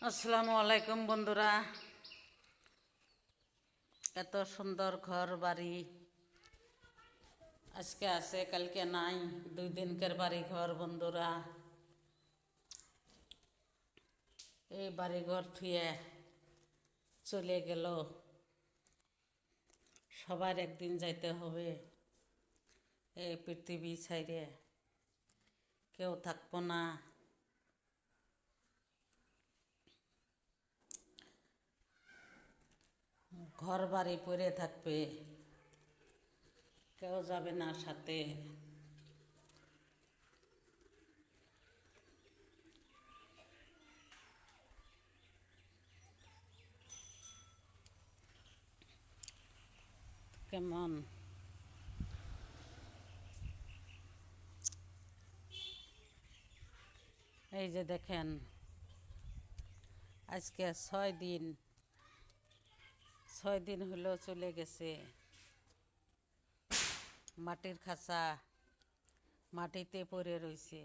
আসসালামু আলাইকুম বন্ধুরা। এত সুন্দর ঘর বাড়ি আজকে আছে, কালকে নাই। 2 দিনকার বাড়ি ঘর বন্ধুরা। এই বাড়ি ঘর থুয়ে চলে গেল। সবার একদিন যাইতে হবে। এই পৃথিবী ছাইরে কেউ থাকবো না। ঘর বাড়ি পড়ে থাকবে, কেউ যাবে না সাথে। কেমন এই যে দেখেন, আজকে 6 দিন হলো চলে গেছে। মাটির খাঁচা মাটিতে পড়ে রয়েছে।